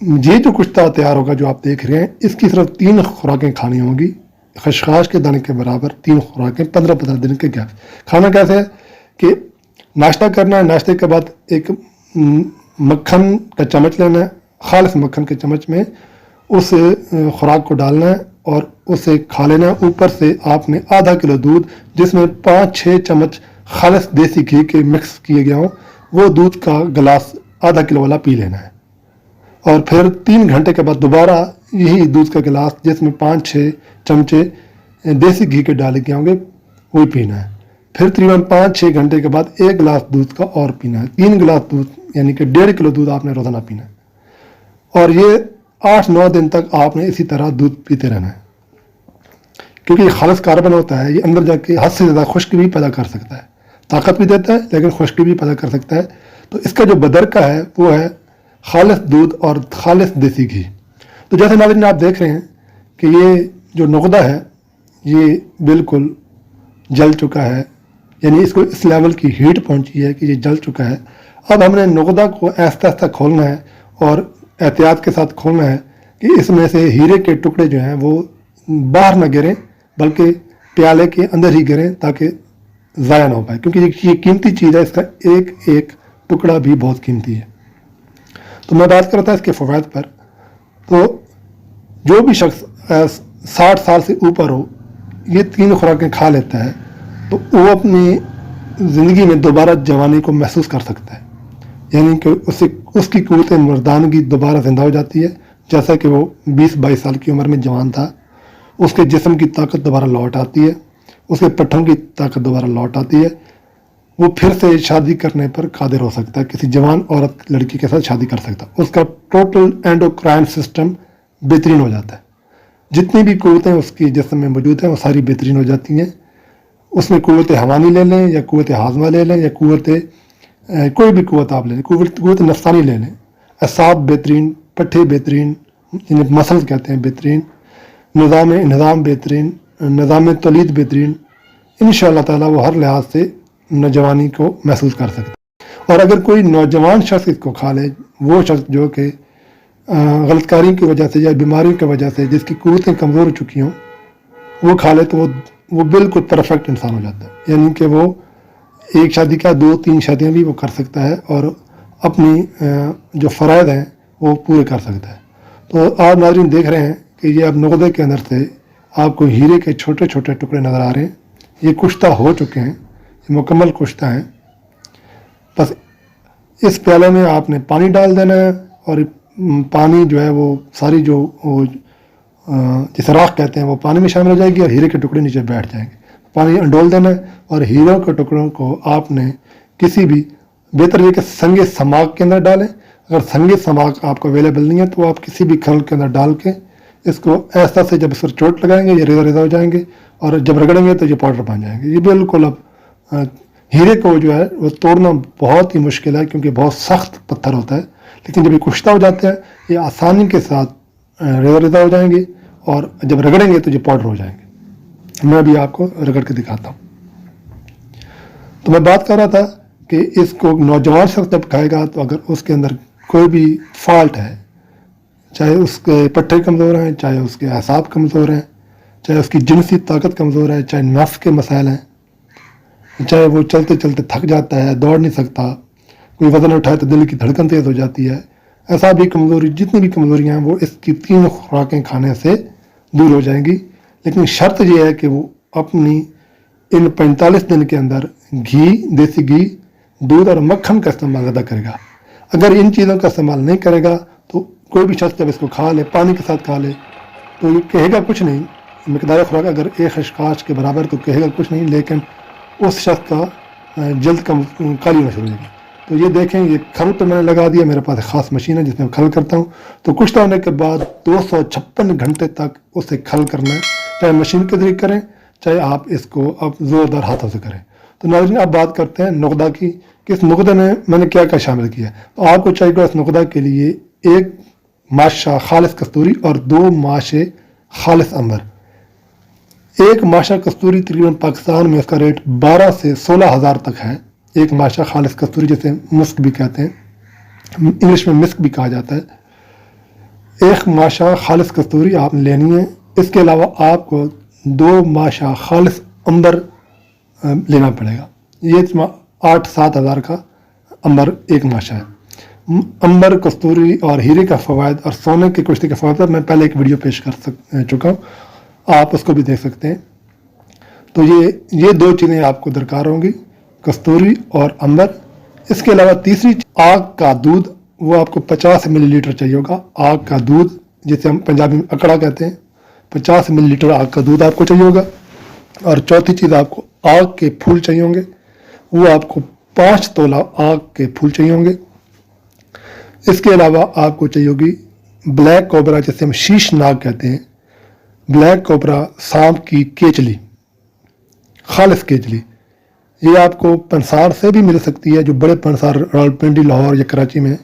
یہ جو کشتہ تیار ہوگا جو آپ دیکھ رہے ہیں، اس کی صرف 3 خوراکیں کھانی ہوں گی، خشخاش کے دانے کے برابر 3 خوراکیں 15-15 دن کے گیپ۔ کھانا کیسے ہے کہ ناشتہ کرنا ہے، ناشتے کے بعد ایک مکھن کا چمچ لینا ہے، خالص مکھن کے چمچ میں اس خوراک کو ڈالنا ہے اور اسے کھا لینا ہے۔ اوپر سے آپ نے آدھا کلو دودھ جس میں 5-6 چمچ خالص دیسی گھی کے مکس کیے گئے ہوں، وہ دودھ کا گلاس آدھا کلو والا پی لینا ہے، اور پھر 3 گھنٹے کے بعد دوبارہ یہی دودھ کا گلاس جس میں 5-6 چمچے دیسی گھی کے ڈالے گئے ہوں گے وہی پینا ہے۔ پھر تقریباً 5-6 گھنٹے کے بعد 1 گلاس دودھ کا اور پینا ہے۔ 3 گلاس دودھ یعنی کہ 1.5 کلو دودھ آپ نے روزانہ پینا ہے، اور یہ 8-9 دن تک آپ نے اسی طرح دودھ پیتے رہنا ہے، کیونکہ یہ خالص کاربن ہوتا ہے، یہ اندر جا کے حد سے زیادہ خشکی بھی پیدا کر سکتا ہے، طاقت بھی دیتا ہے لیکن خشکی بھی پیدا کر سکتا ہے۔ تو اس کا جو بدرکہ ہے وہ ہے خالص دودھ اور خالص دیسی گھی۔ تو جیسے ناظرین آپ دیکھ رہے ہیں کہ یہ جو نقدہ ہے یہ بالکل جل چکا ہے، یعنی اس کو اس لیول کی ہیٹ پہنچی ہے کہ یہ جل چکا ہے۔ اب ہم نے نقدہ کو آہستہ آہستہ کھولنا ہے اور احتیاط کے ساتھ کھولنا ہے کہ اس میں سے ہیرے کے ٹکڑے جو ہیں وہ باہر نہ گریں بلکہ پیالے کے اندر ہی گریں تاکہ ضائع نہ ہو پائے، کیونکہ یہ قیمتی چیز ہے، اس کا ایک ایک ٹکڑا بھی بہت قیمتی ہے۔ تو میں بات کرتا اس کے فوائد پر۔ تو جو بھی شخص 60 سال سے اوپر ہو یہ 3 خوراکیں کھا لیتا ہے تو وہ اپنی زندگی میں دوبارہ جوانی کو محسوس کر سکتا ہے، یعنی کہ اس کی قوت مردانگی دوبارہ زندہ ہو جاتی ہے، جیسا کہ وہ 20-22 سال کی عمر میں جوان تھا۔ اس کے جسم کی طاقت دوبارہ لوٹ آتی ہے، اس کے پٹھوں کی طاقت دوبارہ لوٹ آتی ہے، وہ پھر سے شادی کرنے پر قادر ہو سکتا ہے، کسی جوان عورت لڑکی کے ساتھ شادی کر سکتا ہے، اس کا ٹوٹل اینڈوکرائن سسٹم بہترین ہو جاتا ہے، جتنی بھی قوتیں اس کی جسم میں موجود ہیں وہ ساری بہترین ہو جاتی ہیں۔ اس میں قوت حیوانی لے لیں یا قوت ہاضمہ لے لیں یا کوئی بھی قوت آپ لے لیں، قوت نفسانی لے لیں، اعصاب بہترین، پٹھے بہترین جنہیں مسلز کہتے ہیں بہترین، نظام بہترین، نظام تولید بہترین، انشاءاللہ تعالیٰ وہ ہر لحاظ سے نوجوانی کو محسوس کر سکتا ہے۔ اور اگر کوئی نوجوان شخص اس کو کھا لے، وہ شخص جو کہ غلط کاریوں کی وجہ سے یا بیماریوں کی وجہ سے جس کی قوتیں کمزور ہو چکی ہوں وہ کھا لے تو وہ بالکل پرفیکٹ انسان ہو جاتا ہے، یعنی کہ وہ ایک شادی کا 2-3 شادیاں بھی وہ کر سکتا ہے اور اپنی جو فرائض ہیں وہ پورے کر سکتا ہے۔ تو آپ ناظرین دیکھ رہے ہیں کہ یہ اب نقدے کے اندر سے آپ کو ہیرے کے چھوٹے چھوٹے ٹکڑے نظر آ رہے ہیں، یہ کشتہ ہو چکے ہیں، یہ مکمل کشتہ ہیں۔ بس اس پیالے میں آپ نے پانی ڈال دینا ہے اور پانی جو ہے وہ ساری جو جسے راکھ کہتے ہیں وہ پانی میں شامل ہو جائے گی اور ہیرے کے ٹکڑے نیچے بیٹھ جائیں گے۔ پانی انڈول دینا ہے اور ہیروں کے ٹکڑوں کو آپ نے کسی بھی بہتر یہ کہ سنگ سماگ کے اندر ڈالیں، اگر سنگ سماگ آپ کو اویلیبل نہیں ہے تو آپ کسی بھی کھل کے اندر ڈال کے اس کو ایسا سے جب اس پر چوٹ لگائیں گے یہ ریزا ریزا ہو جائیں گے اور جب رگڑیں گے تو یہ پاؤڈر بن جائیں گے۔ یہ بالکل اب ہیرے کو جو ہے وہ توڑنا بہت ہی مشکل ہے کیونکہ بہت سخت پتھر ہوتا ہے، لیکن جب یہ کشتہ ہو جاتے ہیں یہ آسانی کے ساتھ ریزا ریزا ہو جائیں گے اور جب رگڑیں گے تو یہ پاؤڈر ہو جائیں گے۔ میں بھی آپ کو رگڑ کے دکھاتا ہوں۔ تو میں بات کر رہا تھا کہ اس کو نوجوان شخص جب کھائے گا تو اگر اس کے اندر کوئی بھی فالٹ ہے، چاہے اس کے پٹھے کمزور ہیں، چاہے اس کے اعصاب کمزور ہیں، چاہے اس کی جنسی طاقت کمزور ہے، چاہے نفس کے مسائل ہیں، چاہے وہ چلتے چلتے تھک جاتا ہے، دوڑ نہیں سکتا، کوئی وزن اٹھائے تو دل کی دھڑکن تیز ہو جاتی ہے، ایسا بھی کمزوری جتنی بھی کمزوریاں ہیں وہ اس کی 3 خوراکیں کھانے سے دور ہو جائیں گی۔ لیکن شرط یہ ہے کہ وہ اپنی ان 45 دن کے اندر گھی، دیسی گھی، دودھ اور مکھن کا استعمال زیادہ کرے گا۔ اگر ان چیزوں کا استعمال نہیں کرے گا تو کوئی بھی شخص جب اس کو کھا لے، پانی کے ساتھ کھا لے تو یہ کہے گا کچھ نہیں، مقدار خوراک اگر 1 خشخاش کے برابر تو کہے گا کچھ نہیں، لیکن اس شخص کا جلد کالی ہونا شروع ہو جائے گی۔ تو یہ دیکھیں یہ کھل تو میں نے لگا دیا، میرے پاس ایک خاص مشین ہے جس میں کھل کرتا ہوں، تو کشتہ ہونے کے بعد 256 گھنٹے تک اسے کھل کرنا ہے، چاہے مشین کے ذریعے کریں چاہے آپ اس کو اب زوردار ہاتھوں سے کریں۔ تو ناظرین اب بات کرتے ہیں نقدہ کی کہ اس نقدے میں نے کیا کیا شامل کیا ہے۔ تو آپ کو چاہیے گا اس نقدہ کے لیے 1 ماشا خالص کستوری اور 2 ماشے خالص عنبر۔ 1 ماشا کستوری تقریباً پاکستان میں اس کا ریٹ 12 سے 16 ہزار تک ہے۔ 1 ماشا خالص کستوری جسے مسک بھی کہتے ہیں، انگلش میں مسک بھی کہا جاتا ہے۔ 1 ماشا خالص کستوری آپ نے لینی ہے. اس کے علاوہ آپ کو 2 ماشا خالص عنبر لینا پڑے گا. یہ 8-7 ہزار کا عنبر 1 ماشا ہے. عنبر، کستوری اور ہیرے کا فوائد اور سونے کی کشتی کے فوائد پر میں پہلے ایک ویڈیو پیش کر چکا ہوں، آپ اس کو بھی دیکھ سکتے ہیں. تو یہ 2 چیزیں آپ کو درکار ہوں گی، کستوری اور عنبر. اس کے علاوہ تیسری آگ کا دودھ، وہ آپ کو 50 ملی لیٹر چاہیے ہوگا. آگ کا دودھ جسے ہم پنجابی میں اکڑا کہتے ہیں، 50 ملی لیٹر آگ کا دودھ آپ کو چاہیے ہوگا. اور چوتھی چیز آپ کو آگ کے پھول چاہیے ہوں گے، وہ آپ کو 5 تولہ آگ کے پھول چاہیے ہوں گے. اس کے علاوہ آپ کو چاہیے ہوگی بلیک کوبرا، جسے ہم شیش ناگ کہتے ہیں، بلیک کوبرا سانپ کی کیچلی، خالص کیچلی. یہ آپ کو پنسار سے بھی مل سکتی ہے، جو بڑے پنسار راولپنڈی، لاہور یا کراچی میں،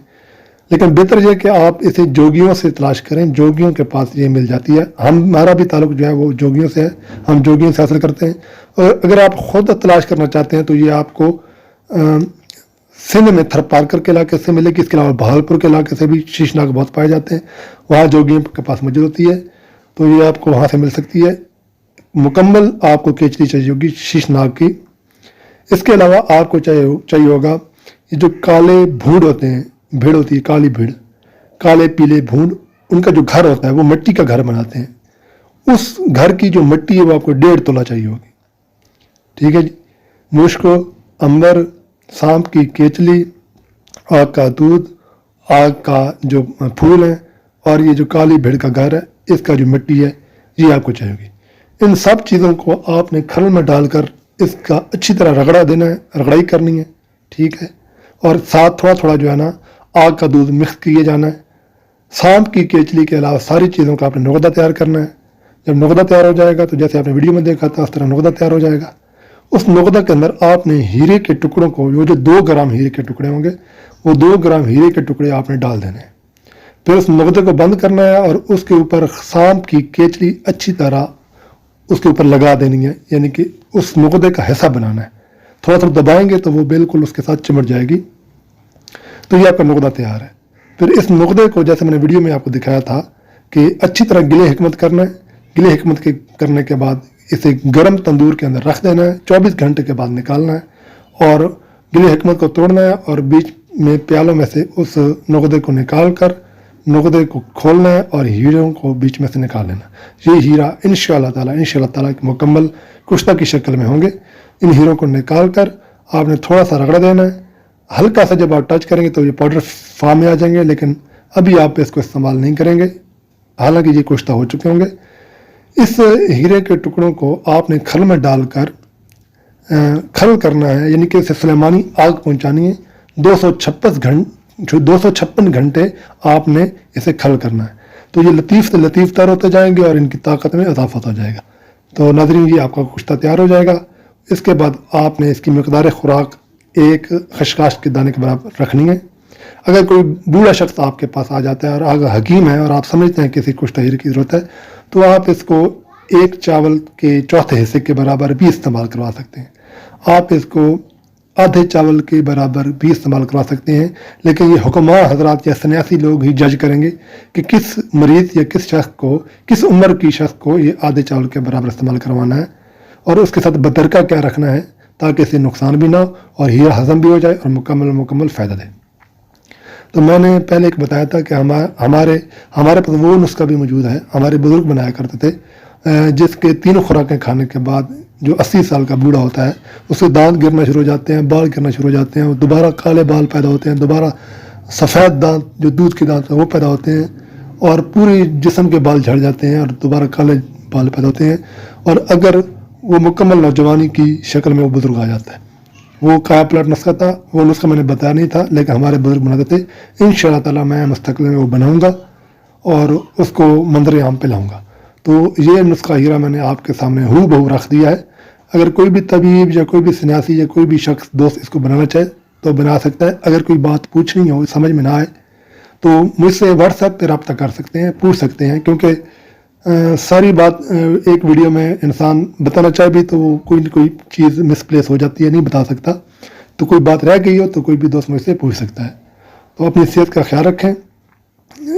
لیکن بہتر یہ کہ آپ اسے جوگیوں سے تلاش کریں. جوگیوں کے پاس یہ مل جاتی ہے. ہمارا بھی تعلق جو ہے وہ جوگیوں سے ہے، ہم جوگیوں سے حاصل کرتے ہیں. اور اگر آپ خود تلاش کرنا چاہتے ہیں تو یہ آپ کو سندھ میں تھرپارکر کے علاقے سے ملے گی. اس کے علاوہ بہاولپور کے علاقے سے بھی شیش ناگ بہت پائے جاتے ہیں، وہاں جوگیوں کے پاس موجود ہوتی ہے، تو یہ آپ کو وہاں سے مل سکتی ہے. مکمل آپ کو کیچلی چاہیے ہوگی شیش ناگ کی. اس کے علاوہ آپ کو چاہیے ہوگا یہ جو کالے بھونڈ ہوتے ہیں، بھیڑ ہوتی ہے کالی بھیڑ، کالے پیلے بھونڈ، ان کا جو گھر ہوتا ہے وہ مٹی کا گھر بناتے ہیں. اس گھر کی جو مٹی ہے وہ آپ کو 1.5 تولہ چاہیے ہوگی. ٹھیک ہے جی. مشک، عنبر، سانپ کی کیچلی، آگ کا دودھ، آگ کا جو پھول ہیں، اور یہ جو کالی بھیڑ کا گھر ہے، اس کا جو مٹی ہے یہ آپ کو چاہیے ہوگی. ان سب چیزوں کو آپ نے کھل میں ڈال کر اس کا اچھی طرح رگڑا دینا ہے، رگڑائی کرنی ہے. ٹھیک ہے. اور ساتھ تھوڑا تھوڑا جو ہے نا آگ کا دودھ مکس کیے جانا ہے. سانپ کی کیچلی کے علاوہ ساری چیزوں کا آپ نے نقدہ تیار کرنا ہے. جب نقدہ تیار ہو جائے گا تو جیسے آپ نے ویڈیو میں دیکھا تھا اس طرح نقدہ تیار ہو جائے گا. اس نقدہ کے اندر آپ نے ہیرے کے ٹکڑوں کو، وہ جو 2 گرام ہیرے کے ٹکڑے ہوں گے، وہ 2 گرام ہیرے کے ٹکڑے آپ نے ڈال دینے ہیں. پھر اس نقدے کو بند کرنا ہے اور اس کے اوپر سانپ کی کیچلی اچھی طرح اس کے اوپر لگا دینی ہے، یعنی کہ اس نقدے کا حصہ بنانا ہے. تھوڑا تھوڑا دبائیں گے تو وہ بالکل اس کے ساتھ چمٹ جائے گی. تو یہ آپ کا نقدہ تیار ہے. پھر اس نقدے کو جیسے میں نے ویڈیو میں آپ کو دکھایا تھا کہ اچھی طرح گلے حکمت کرنا ہے. گلے حکمت کے کرنے کے بعد اسے گرم تندور کے اندر رکھ دینا ہے. 24 گھنٹے کے بعد نکالنا ہے اور گلے حکمت کو توڑنا ہے اور بیچ میں پیالوں میں سے اس نقدے کو نکال کر نقدے کو کھولنا ہے اور ہیروں کو بیچ میں سے نکال لینا. یہ ہیرا انشاءاللہ تعالیٰ مکمل کشتہ کی شکل میں ہوں گے. ان ہیروں کو نکال کر آپ نے تھوڑا سا رگڑ دینا ہے. ہلکا سا جب آپ ٹچ کریں گے تو یہ پاؤڈر فارم میں آ جائیں گے، لیکن ابھی آپ اس کو استعمال نہیں کریں گے، حالانکہ یہ کشتہ ہو چکے ہوں گے. اس ہیرے کے ٹکڑوں کو آپ نے کھل میں ڈال کر کھل کرنا ہے، یعنی کہ اسے سلیمانی آگ پہنچانی ہے. 256 گھنٹے آپ نے اسے کھل کرنا ہے. تو یہ لطیف سے لطیف تر ہوتے جائیں گے اور ان کی طاقت میں اضافہ ہوتا جائے گا. تو ناظرین یہ آپ کا کشتہ تیار ہو جائے گا. اس کے بعد آپ نے اس کی مقدار خوراک 1 خشخاش کے دانے کے برابر رکھنی ہے. اگر کوئی بوڑھا شخص آپ کے پاس آ جاتا ہے اور آگے حکیم ہے اور آپ سمجھتے ہیں کہ کسی کشتہ ہیرے کی ضرورت ہے، تو آپ اس کو 1 چاول کے چوتھے حصے کے برابر بھی استعمال کروا سکتے ہیں. آپ اس کو آدھے چاول کے برابر بھی استعمال کروا سکتے ہیں، لیکن یہ حکماء حضرات یا سنیاسی لوگ ہی جج کریں گے کہ کس مریض یا کس شخص کو، کس عمر کی شخص کو یہ آدھے چاول کے برابر استعمال کروانا ہے اور اس کے ساتھ بدرکہ کیا رکھنا ہے تاکہ اسے نقصان بھی نہ ہو اور ہیرا ہضم بھی ہو جائے اور مکمل فائدہ دے. تو میں نے پہلے ایک بتایا تھا کہ ہمارے پاس وہ نسخہ بھی موجود ہے، ہمارے بزرگ بنایا کرتے تھے، جس کے 3 خوراکیں کھانے کے بعد جو 80 سال کا بوڑھا ہوتا ہے اس کے دانت گرنا شروع ہو جاتے ہیں، بال گرنا شروع ہو جاتے ہیں، دوبارہ کالے بال پیدا ہوتے ہیں، دوبارہ سفید دانت جو دودھ کے دانت ہیں وہ پیدا ہوتے ہیں اور پوری جسم کے بال جھڑ جاتے ہیں اور دوبارہ کالے بال پیدا ہوتے ہیں. اور اگر وہ مکمل نوجوانی کی شکل میں وہ بزرگ آ جاتا ہے. وہ کایا پلٹ نسخہ تھا، وہ نسخہ میں نے بتایا نہیں تھا، لیکن ہمارے بزرگ بناتے تھے. انشاءاللہ تعالیٰ میں مستقبل میں وہ بناؤں گا اور اس کو منظر عام پہ لاؤں گا. تو یہ نسخہ ہیرا میں نے آپ کے سامنے ہو بہو رکھ دیا ہے. اگر کوئی بھی طبیب یا کوئی بھی سنیاسی یا کوئی بھی شخص دوست اس کو بنانا چاہے تو بنا سکتا ہے. اگر کوئی بات پوچھنی ہو، سمجھ میں نہ آئے تو مجھ سے واٹس ایپ پہ رابطہ کر سکتے ہیں، پوچھ سکتے ہیں، کیونکہ ساری بات ایک ویڈیو میں انسان بتانا چاہے بھی تو کوئی نہ کوئی چیز مس پلیس ہو جاتی ہے، نہیں بتا سکتا. تو کوئی بات رہ گئی ہو تو کوئی بھی دوست مجھ سے پوچھ سکتا ہے. تو اپنی صحت کا خیال رکھیں